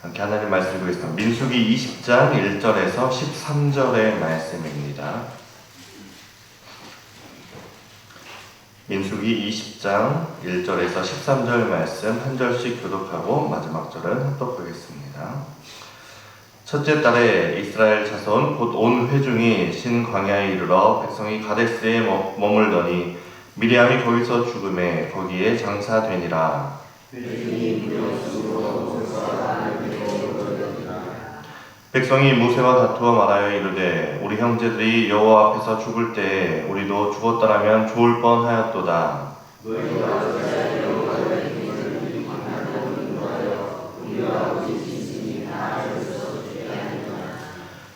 함께 하나님 말씀 보겠습니다. 민수기 20장 1절에서 13절의 말씀입니다. 민수기 20장 1절에서 13절 말씀 한 절씩 교독하고 마지막 절은 합독하겠습니다. 첫째 달에 이스라엘 자손 곧 온 회중이 신광야에 이르러 백성이 가데스에 머물더니 미리암이 거기서 죽음에 거기에 장사되니라. 백성이 모세와 다투어 말하여 이르되 우리 형제들이 여호와 앞에서 죽을 때에 우리도 죽었더라면 좋을 뻔하였도다.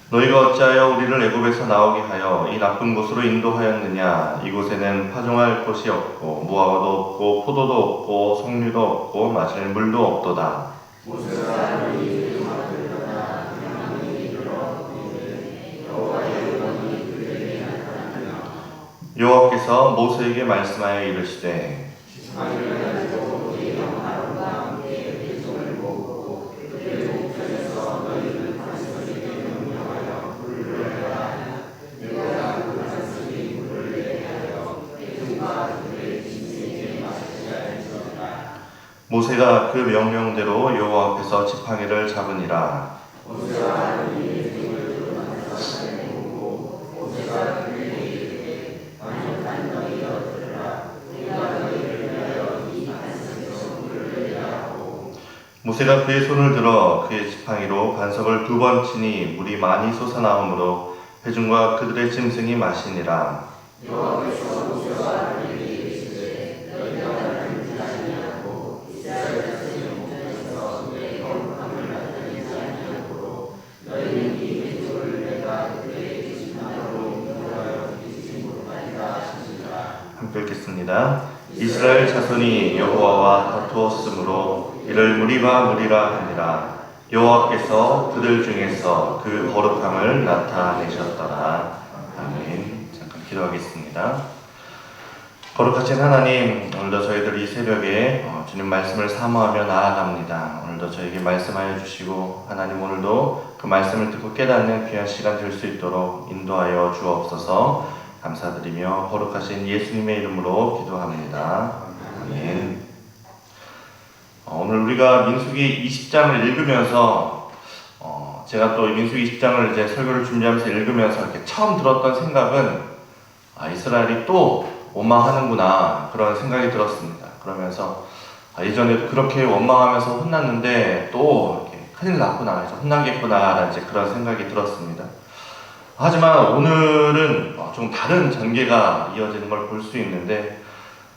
너희가 어찌하여 우리를 애굽에서 나오게 하여 이 나쁜 곳으로 인도하였느냐? 이곳에는 파종할 곳이 없고 무화과도 없고 포도도 없고 석류도 없고 마실 물도 없도다. 여호와께서 모세에게 말씀하여 이르시되 모세가 그 명령대로 여호와 앞에서 지팡이를 잡으니라. 모세가 그의 손을 들어 그의 지팡이로 반석을 2번 치니 물이 많이 솟아나오므로 회중과 그들의 짐승이 마시니라. 함께 읽겠습니다. 이스라엘 자손이 여호와와 다투었으므로 이를 무리바 무리라 하니라. 여호와께서 그들 중에서 그 거룩함을 나타내셨더라. 아멘. 잠깐 기도하겠습니다. 거룩하신 하나님, 오늘도 저희들이 새벽에 주님 말씀을 사모하며 나아갑니다. 오늘도 저에게 말씀하여 주시고 하나님 오늘도 그 말씀을 듣고 깨닫는 귀한 시간 될 수 있도록 인도하여 주옵소서. 감사드리며 거룩하신 예수님의 이름으로 기도합니다. 아멘. 오늘 우리가 민수기 20장을 읽으면서 제가 또 민수기 20장을 이제 설교를 준비하면서 읽으면서 이렇게 처음 들었던 생각은 이스라엘이 또 원망하는구나 그런 생각이 들었습니다. 그러면서 예전에도 그렇게 원망하면서 혼났는데 또 이렇게 큰일 났구나, 혼나겠구나 이제 그런 생각이 들었습니다. 하지만 오늘은 좀 다른 전개가 이어지는 걸 볼 수 있는데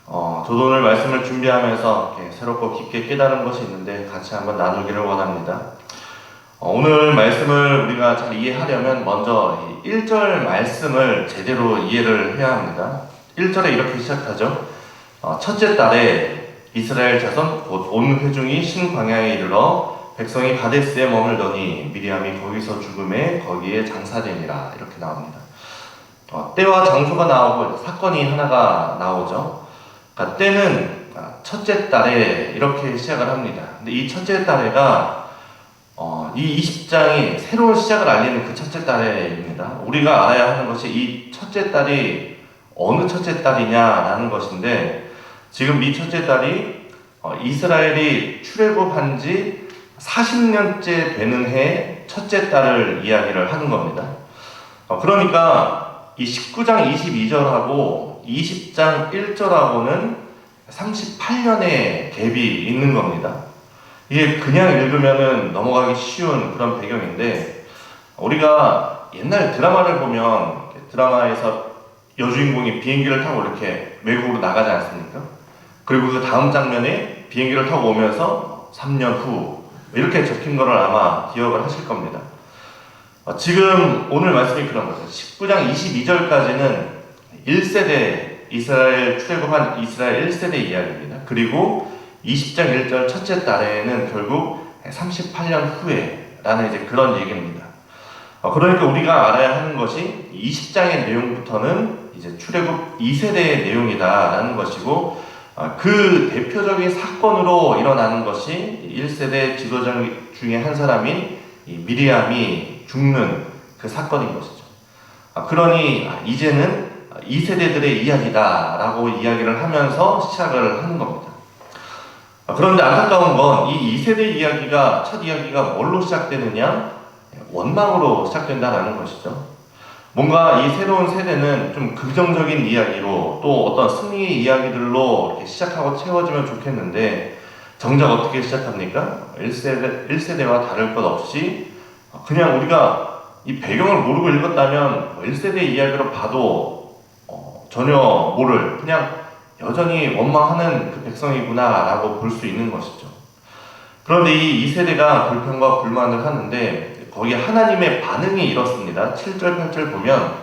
저도 오늘 말씀을 준비하면서 새롭고 깊게 깨달은 것이 있는데 같이 한번 나누기를 원합니다. 오늘 말씀을 우리가 잘 이해하려면 먼저 1절 말씀을 제대로 이해를 해야 합니다. 1절에 이렇게 시작하죠. 첫째 달에 이스라엘 자손 곧 온 회중이 신광야에 이르러 백성이 가데스에 머물더니 미리암이 거기서 죽음에 거기에 장사되니라 이렇게 나옵니다. 때와 장소가 나오고 사건이 하나가 나오죠. 그러니까 때는 첫째 달에 이렇게 시작을 합니다. 근데 이 첫째 달에가 이 20장이 새로운 시작을 알리는 그 첫째 달에입니다. 우리가 알아야 하는 것이 이 첫째 달이 어느 첫째 달이냐라는 것인데 지금 이 첫째 달이 이스라엘이 출애굽한 지 40년째 되는 해 첫째 달을 이야기를 하는 겁니다. 그러니까 이 19장 22절하고 20장 1절하고는 38년의 갭이 있는 겁니다. 이게 그냥 읽으면은 넘어가기 쉬운 그런 배경인데 우리가 옛날 드라마를 보면 드라마에서 여주인공이 비행기를 타고 이렇게 외국으로 나가지 않습니까? 그리고 그 다음 장면에 비행기를 타고 오면서 3년 후 이렇게 적힌 거를 아마 기억을 하실 겁니다. 지금 오늘 말씀이 그런 거죠. 19장 22절까지는 1세대 이스라엘 출애굽한 이스라엘 1세대 이야기입니다. 그리고 20장 1절 첫째 달에는 결국 38년 후에라는 이제 그런 얘기입니다. 그러니까 우리가 알아야 하는 것이 20장의 내용부터는 이제 출애굽 2세대의 내용이다라는 것이고 그 대표적인 사건으로 일어나는 것이 1세대 지도자 중에 한 사람인 이 미리암이 죽는 그 사건인 것이죠. 그러니 이제는 2세대들의 이야기다라고 이야기를 하면서 시작을 하는 겁니다. 그런데 안타까운 건 이 2세대 이야기가, 첫 이야기가 뭘로 시작되느냐? 원망으로 시작된다는 것이죠. 뭔가 이 새로운 세대는 좀 긍정적인 이야기로 또 어떤 승리의 이야기들로 이렇게 시작하고 채워지면 좋겠는데 정작 어떻게 시작합니까? 1세대와 다를 것 없이 그냥 우리가 이 배경을 모르고 읽었다면 1세대 이야기로 봐도 전혀 모를, 그냥 여전히 원망하는 그 백성이구나 라고 볼 수 있는 것이죠. 그런데 이 2세대가 불평과 불만을 하는데 거기에 하나님의 반응이 이렇습니다. 7절 8절 보면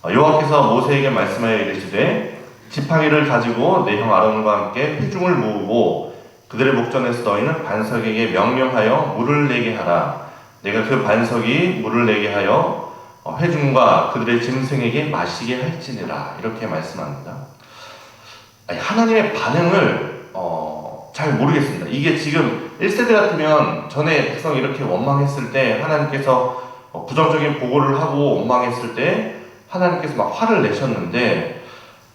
여호와께서 모세에게 말씀하여 이르시되 지팡이를 가지고 내 형 아론과 함께 회중을 모으고 그들의 목전에서 너희는 반석에게 명령하여 물을 내게 하라. 내가 그 반석이 물을 내게 하여 회중과 그들의 짐승에게 마시게 할지니라. 이렇게 말씀합니다. 하나님의 반응을 잘 모르겠습니다. 이게 지금 1세대 같으면 전에 백성이 이렇게 원망했을 때 하나님께서 부정적인 보고를 하고 원망했을 때 하나님께서 막 화를 내셨는데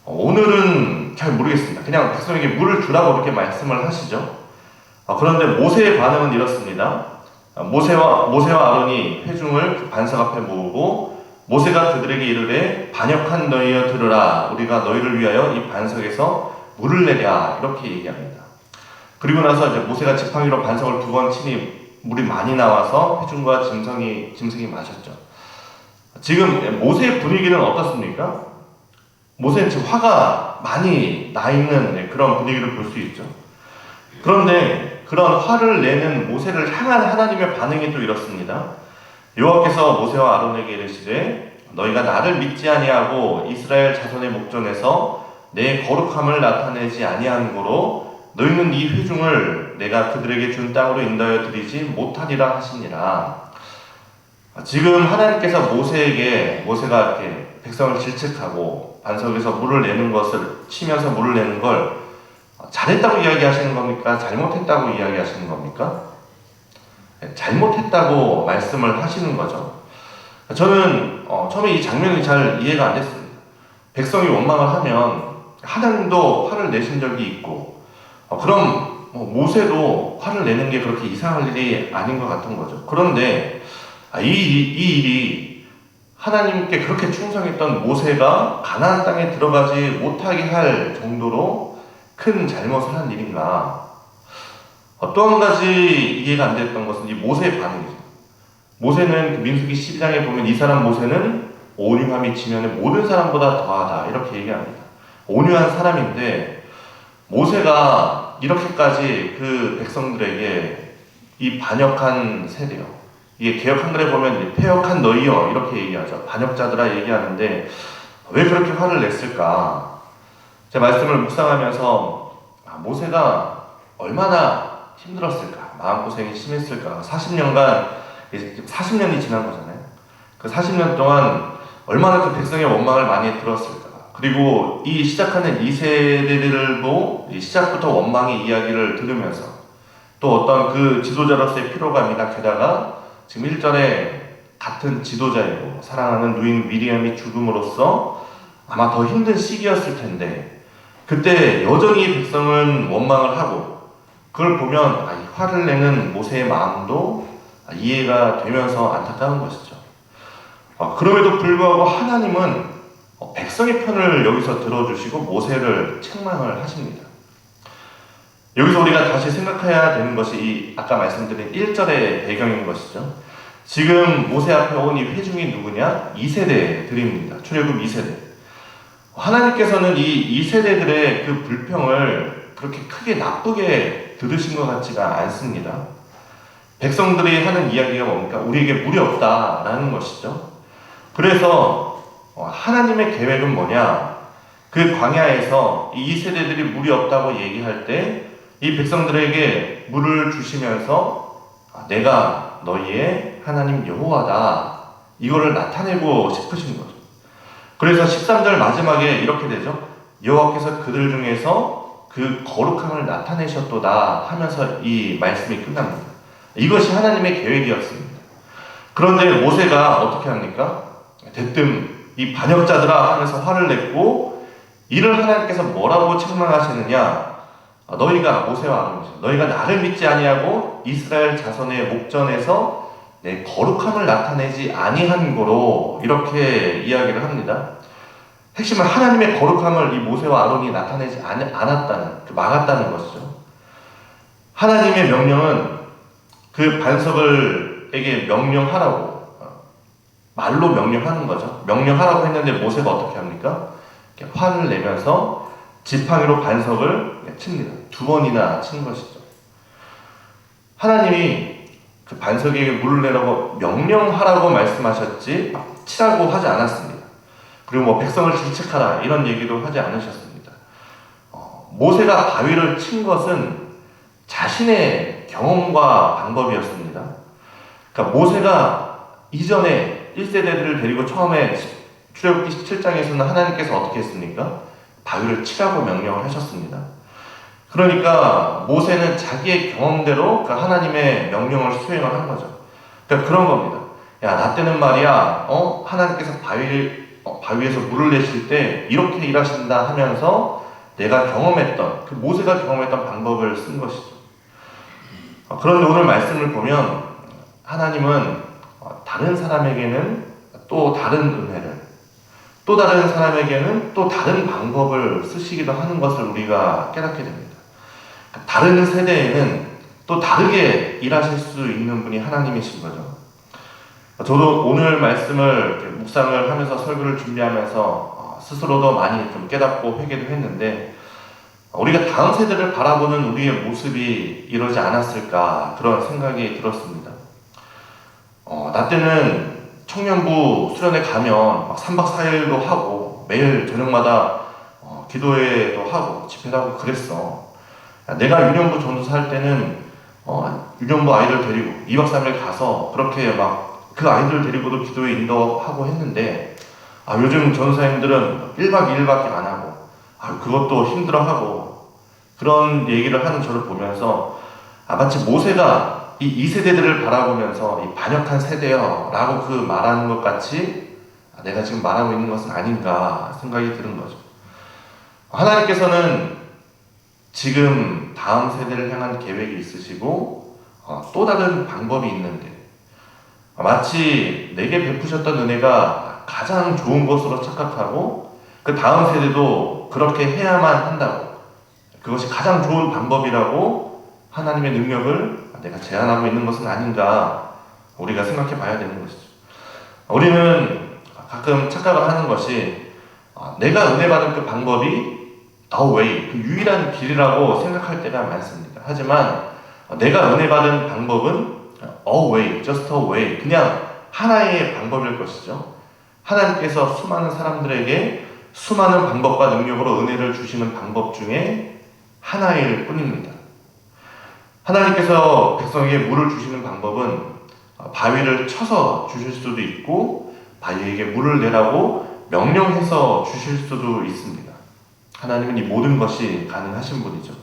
오늘은 잘 모르겠습니다. 그냥 백성에게 물을 주라고 이렇게 말씀을 하시죠. 그런데 모세의 반응은 이렇습니다. 모세와 아론이 회중을 그 반석 앞에 모으고 모세가 그들에게 이르되 반역한 너희여 들으라. 우리가 너희를 위하여 이 반석에서 물을 내랴. 이렇게 얘기합니다. 그리고 나서 이제 모세가 지팡이로 반석을 2번 치니 물이 많이 나와서 회중과 짐승이 마셨죠. 지금 모세의 분위기는 어떻습니까? 모세는 지금 화가 많이 나 있는 그런 분위기를 볼 수 있죠. 그런데 그런 화를 내는 모세를 향한 하나님의 반응이 또 이렇습니다. 여호와께서 모세와 아론에게 이르시되 너희가 나를 믿지 아니하고 이스라엘 자손의 목전에서 내 거룩함을 나타내지 아니한 고로 너희는 이 회중을 내가 그들에게 준 땅으로 인도하여 드리지 못하리라 하시니라. 지금 하나님께서 모세가 이렇게 백성을 질책하고 반석에서 물을 내는 것을 치면서 물을 내는 걸 잘했다고 이야기하시는 겁니까? 잘못했다고 이야기하시는 겁니까? 잘못했다고 말씀을 하시는 거죠. 저는 처음에 이 장면이 잘 이해가 안 됐습니다. 백성이 원망을 하면 하나님도 화를 내신 적이 있고 그럼 모세도 화를 내는 게 그렇게 이상할 일이 아닌 것 같은 거죠. 그런데 이 일이 하나님께 그렇게 충성했던 모세가 가나안 땅에 들어가지 못하게 할 정도로 큰 잘못을 한 일인가? 또 한 가지 이해가 안 됐던 것은 이 모세의 반응이죠. 모세는 민수기 12장에 보면 이 사람 모세는 온유함이 지면의 모든 사람보다 더하다 이렇게 얘기합니다. 온유한 사람인데 모세가 이렇게까지 그 백성들에게 이 반역한 세대요. 이게 개역 한글에 보면 패역한 너희여 이렇게 얘기하죠. 반역자들아 얘기하는데 왜 그렇게 화를 냈을까? 제 말씀을 묵상하면서 모세가 얼마나 힘들었을까? 마음고생이 심했을까? 40년이 지난 거잖아요. 그 40년 동안 얼마나 그 백성의 원망을 많이 들었을까? 그리고 이 시작하는 2세대들도 시작부터 원망의 이야기를 들으면서 또 어떤 그 지도자로서의 피로감이나 게다가 지금 1절에 같은 지도자이고 사랑하는 누인 미리암이 죽음으로써 아마 더 힘든 시기였을 텐데 그때 여전히 백성은 원망을 하고 그걸 보면 화를 내는 모세의 마음도 이해가 되면서 안타까운 것이죠. 그럼에도 불구하고 하나님은 백성의 편을 여기서 들어주시고 모세를 책망을 하십니다. 여기서 우리가 다시 생각해야 되는 것이 아까 말씀드린 1절의 배경인 것이죠. 지금 모세 앞에 온 이 회중이 누구냐? 2세대들입니다. 출애굽 2세대. 하나님께서는 이 2세대들의 그 불평을 그렇게 크게 나쁘게 들으신 것 같지가 않습니다. 백성들이 하는 이야기가 뭡니까? 우리에게 물이 없다라는 것이죠. 그래서 하나님의 계획은 뭐냐? 그 광야에서 이 2세대들이 물이 없다고 얘기할 때 이 백성들에게 물을 주시면서 내가 너희의 하나님 여호와다 이거를 나타내고 싶으신 거죠. 그래서 13절 마지막에 이렇게 되죠. 여호와께서 그들 중에서 그 거룩함을 나타내셨도다 하면서 이 말씀이 끝납니다. 이것이 하나님의 계획이었습니다. 그런데 모세가 어떻게 합니까? 대뜸 이 반역자들아 하면서 화를 냈고, 이를 하나님께서 뭐라고 책망하시느냐? 너희가, 모세와 아론이죠, 너희가 나를 믿지 아니하고 이스라엘 자손의 목전에서 내 거룩함을 나타내지 아니한 거로, 이렇게 이야기를 합니다. 핵심은 하나님의 거룩함을 이 모세와 아론이 나타내지 않았다는, 막았다는 것이죠. 하나님의 명령은 그 반석을에게 명령하라고, 말로 명령하는 거죠. 명령하라고 했는데 모세가 어떻게 합니까? 화를 내면서 지팡이로 반석을 칩니다. 2번이나 친 것이죠. 하나님이 그 반석에게 물을 내라고 명령하라고 말씀하셨지 치라고 하지 않았습니다. 그리고 뭐 백성을 질책하라 이런 얘기도 하지 않으셨습니다. 모세가 바위를 친 것은 자신의 경험과 방법이었습니다. 그러니까 모세가 이전에 1세대들을 데리고 처음에 출애굽기 17장에서는 하나님께서 어떻게 했습니까? 바위를 치라고 명령을 하셨습니다. 그러니까 모세는 자기의 경험대로 그 하나님의 명령을 수행을 한 거죠. 그러니까 그런 겁니다. 야, 나 때는 말이야, 하나님께서 바위에서 물을 내실 때 이렇게 일하신다 하면서 내가 경험했던, 그 모세가 경험했던 방법을 쓴 것이죠. 그런데 오늘 말씀을 보면 하나님은 다른 사람에게는 또 다른 은혜를, 또 다른 사람에게는 또 다른 방법을 쓰시기도 하는 것을 우리가 깨닫게 됩니다. 다른 세대에는 또 다르게 일하실 수 있는 분이 하나님이신 거죠. 저도 오늘 말씀을 묵상을 하면서 설교를 준비하면서 스스로도 많이 좀 깨닫고 회개도 했는데, 우리가 다음 세대를 바라보는 우리의 모습이 이러지 않았을까, 그런 생각이 들었습니다. 나 때는 청년부 수련회 가면 막 3박 4일도 하고 매일 저녁마다 기도회도 하고 집회도 하고 그랬어. 내가 유년부 전도사 할 때는 유년부 아이들 데리고 2박 3일 가서 그렇게 막 그 아이들 데리고도 기도회 인도하고 했는데, 요즘 전도사님들은 1박 2일밖에 안 하고 그것도 힘들어하고, 그런 얘기를 하는 저를 보면서 마치 모세가 이 2세대들을 바라보면서 이 반역한 세대여 라고 그 말하는 것 같이 내가 지금 말하고 있는 것은 아닌가 생각이 드는 거죠. 하나님께서는 지금 다음 세대를 향한 계획이 있으시고 또 다른 방법이 있는데, 마치 내게 베푸셨던 은혜가 가장 좋은 것으로 착각하고 그 다음 세대도 그렇게 해야만 한다고, 그것이 가장 좋은 방법이라고 하나님의 능력을 내가 제한하고 있는 것은 아닌가, 우리가 생각해 봐야 되는 것이죠. 우리는 가끔 착각을 하는 것이 내가 은혜 받은 그 방법이 the way, 그 유일한 길이라고 생각할 때가 많습니다. 하지만 내가 은혜 받은 방법은 a way, just a way, 그냥 하나의 방법일 것이죠. 하나님께서 수많은 사람들에게 수많은 방법과 능력으로 은혜를 주시는 방법 중에 하나일 뿐입니다. 하나님께서 백성에게 물을 주시는 방법은 바위를 쳐서 주실 수도 있고 바위에게 물을 내라고 명령해서 주실 수도 있습니다. 하나님은 이 모든 것이 가능하신 분이죠.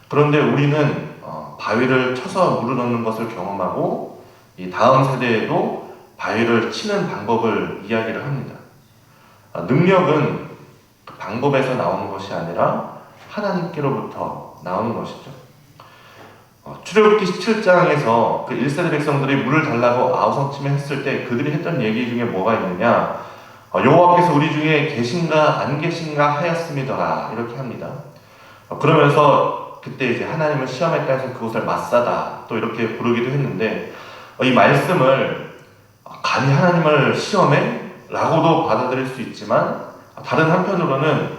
그런데 우리는 바위를 쳐서 물을 얻는 것을 경험하고 이 다음 세대에도 바위를 치는 방법을 이야기를 합니다. 능력은 그 방법에서 나오는 것이 아니라 하나님께로부터 나오는 것이죠. 출애굽기 17장에서 그 1세대 백성들이 물을 달라고 아우성침에 했을 때 그들이 했던 얘기 중에 뭐가 있느냐, 여호와께서 우리 중에 계신가 안 계신가 하였음이더라, 이렇게 합니다. 그러면서 그때 이제 하나님을 시험했다 해서 그곳을 마사다 또 이렇게 부르기도 했는데, 이 말씀을 감히 하나님을 시험해? 라고도 받아들일 수 있지만, 다른 한편으로는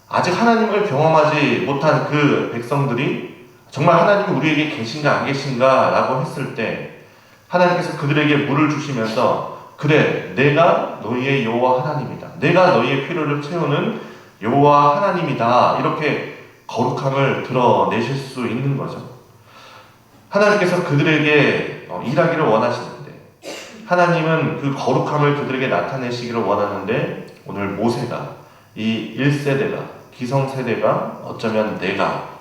아직 하나님을 경험하지 못한 그 백성들이 정말 하나님이 우리에게 계신가 안 계신가 라고 했을 때 하나님께서 그들에게 물을 주시면서, 그래, 내가 너희의 여호와 하나님이다, 내가 너희의 필요를 채우는 여호와 하나님이다, 이렇게 거룩함을 드러내실 수 있는 거죠. 하나님께서 그들에게 일하기를 원하시는데, 하나님은 그 거룩함을 그들에게 나타내시기를 원하는데, 오늘 모세가 이 1세대가 기성세대가 어쩌면 내가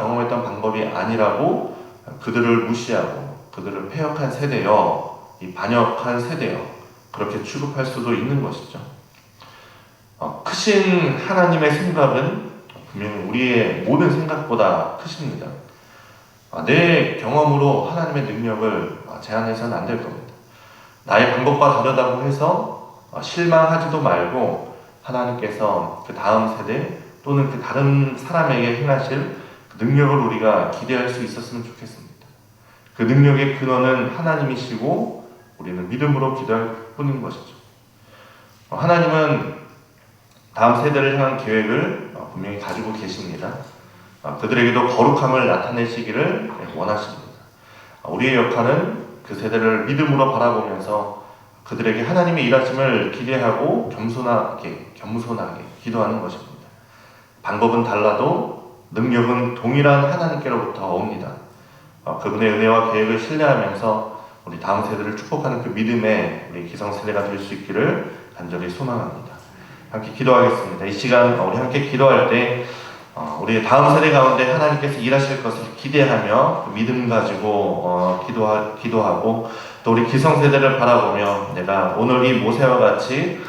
경험했던 방법이 아니라고 그들을 무시하고 그들을 폐역한 세대여, 이 반역한 세대여, 그렇게 취급할 수도 있는 것이죠. 크신 하나님의 생각은 분명히 우리의 모든 생각보다 크십니다. 내 경험으로 하나님의 능력을 제한해서는 안 될 겁니다. 나의 방법과 다르다고 해서 실망하지도 말고 하나님께서 그 다음 세대 또는 그 다른 사람에게 행하실 그 능력을 우리가 기대할 수 있었으면 좋겠습니다. 그 능력의 근원은 하나님이시고 우리는 믿음으로 기도할 뿐인 것이죠. 하나님은 다음 세대를 향한 계획을 분명히 가지고 계십니다. 그들에게도 거룩함을 나타내시기를 원하십니다. 우리의 역할은 그 세대를 믿음으로 바라보면서 그들에게 하나님의 일하심을 기대하고 겸손하게 기도하는 것입니다. 방법은 달라도 능력은 동일한 하나님께로부터 옵니다. 그분의 은혜와 계획을 신뢰하면서 우리 다음 세대를 축복하는 그 믿음의 우리 기성세대가 될 수 있기를 간절히 소망합니다. 함께 기도하겠습니다. 이 시간 우리 함께 기도할 때 우리 다음 세대 가운데 하나님께서 일하실 것을 기대하며 믿음 가지고 기도하고 또 우리 기성세대를 바라보며 내가 오늘 이 모세와 같이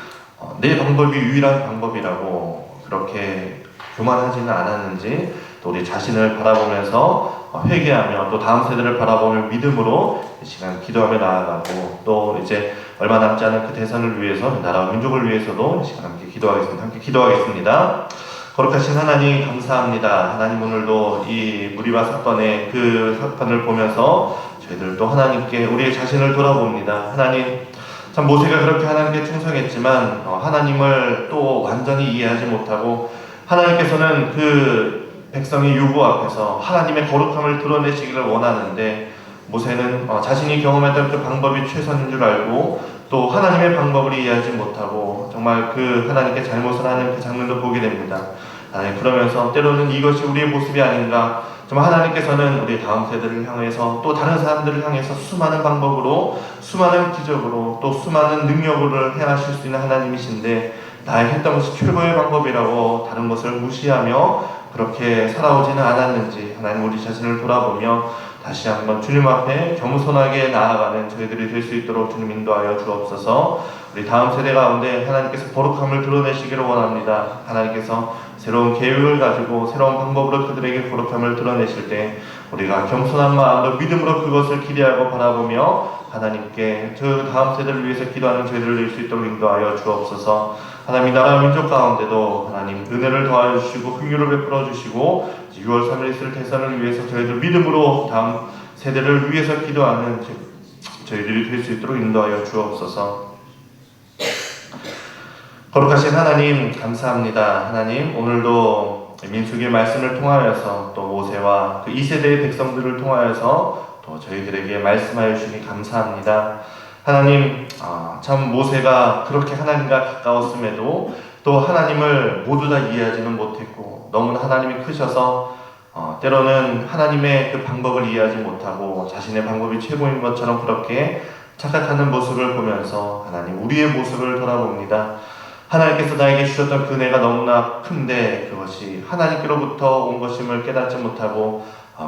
내 방법이 유일한 방법이라고 그렇게 교만하지는 않았는지 또 우리 자신을 바라보면서 회개하며 또 다음 세대를 바라보며 믿음으로 이 시간 기도하며 나아가고 또 이제 얼마 남지 않은 그 대선을 위해서 나라와 민족을 위해서도 이 시간 함께 기도하겠습니다. 함께 기도하겠습니다. 거룩하신 하나님 감사합니다. 하나님 오늘도 이 무리바 사건의 그 사건을 보면서 저희들도 하나님께 우리의 자신을 돌아봅니다. 하나님 참 모세가 그렇게 하나님께 충성했지만 하나님을 또 완전히 이해하지 못하고 하나님께서는 그 백성의 요구 앞에서 하나님의 거룩함을 드러내시기를 원하는데 모세는 자신이 경험했던 그 방법이 최선인 줄 알고 또 하나님의 방법을 이해하지 못하고 정말 그 하나님께 잘못을 하는 그 장면도 보게 됩니다. 그러면서 때로는 이것이 우리의 모습이 아닌가, 정말 하나님께서는 우리 다음 세대를 향해서 또 다른 사람들을 향해서 수많은 방법으로 수많은 기적으로 또 수많은 능력으로 행하실 수 있는 하나님이신데 나의 했던 것이 최고의 방법이라고 다른 것을 무시하며 그렇게 살아오지는 않았는지 하나님 우리 자신을 돌아보며 다시 한번 주님 앞에 겸손하게 나아가는 저희들이 될 수 있도록 주님 인도하여 주옵소서. 우리 다음 세대 가운데 하나님께서 거룩함을 드러내시기를 원합니다. 하나님께서 새로운 계획을 가지고 새로운 방법으로 그들에게 거룩함을 드러내실 때 우리가 겸손한 마음으로 믿음으로 그것을 기대하고 바라보며 하나님께 저 다음 세대를 위해서 기도하는 저희들을 낼 수 있도록 인도하여 주옵소서. 하나님 나라 민족 가운데도 하나님 은혜를 더하여 주시고 긍휼을 베풀어 주시고 6월 3일 있을 대선을 위해서 저희들 믿음으로 다음 세대를 위해서 기도하는 저희들이 될 수 있도록 인도하여 주옵소서. 거룩하신 하나님 감사합니다. 하나님 오늘도 민수기의 말씀을 통하여서 또 모세와 그 2세대의 백성들을 통하여서 또 저희들에게 말씀하여 주시니 감사합니다. 하나님 참 모세가 그렇게 하나님과 가까웠음에도 또 하나님을 모두 다 이해하지는 못했고 너무나 하나님이 크셔서 때로는 하나님의 그 방법을 이해하지 못하고 자신의 방법이 최고인 것처럼 그렇게 착각하는 모습을 보면서 하나님 우리의 모습을 돌아봅니다. 하나님께서 나에게 주셨던 그 은혜가 너무나 큰데 그것이 하나님께로부터 온 것임을 깨닫지 못하고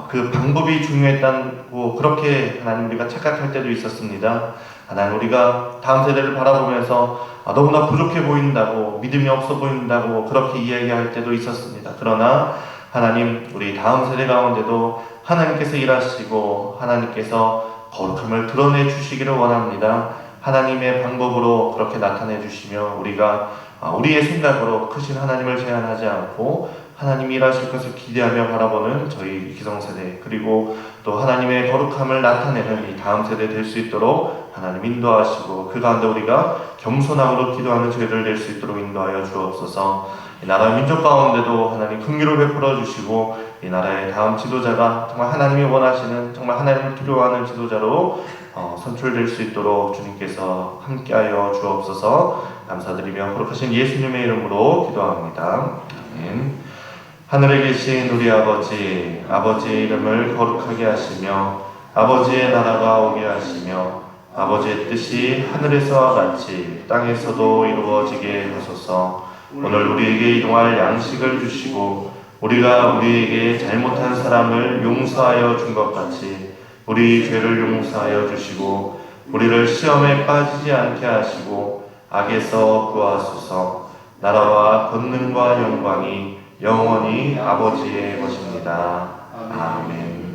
그 방법이 중요했다고 그렇게 하나님 우리가 착각할 때도 있었습니다. 하나님 우리가 다음 세대를 바라보면서 너무나 부족해 보인다고 믿음이 없어 보인다고 그렇게 이야기할 때도 있었습니다. 그러나 하나님 우리 다음 세대 가운데도 하나님께서 일하시고 하나님께서 거룩함을 드러내 주시기를 원합니다. 하나님의 방법으로 그렇게 나타내 주시며 우리가 우리의 생각으로 크신 하나님을 제한하지 않고 하나님이 일하실 것을 기대하며 바라보는 저희 기성세대 그리고 또 하나님의 거룩함을 나타내는 이 다음 세대 될 수 있도록 하나님 인도하시고 그 가운데 우리가 겸손함으로 기도하는 저희들 될 수 있도록 인도하여 주옵소서. 이 나라 민족 가운데도 하나님 긍휼을 베풀어 주시고 이 나라의 다음 지도자가 정말 하나님이 원하시는 정말 하나님을 두려워하는 지도자로 선출될 수 있도록 주님께서 함께하여 주옵소서. 감사드리며 거룩하신 예수님의 이름으로 기도합니다. 아멘. 하늘에 계신 우리 아버지, 아버지의 이름을 거룩하게 하시며 아버지의 나라가 오게 하시며 아버지의 뜻이 하늘에서와 같이 땅에서도 이루어지게 하소서. 오늘 우리에게 이동할 양식을 주시고 우리가 우리에게 잘못한 사람을 용서하여 준 것 같이 우리 죄를 용서하여 주시고 우리를 시험에 빠지지 않게 하시고 악에서 구하소서. 나라와 권능과 영광이 영원히 아버지의 것입니다. 아멘.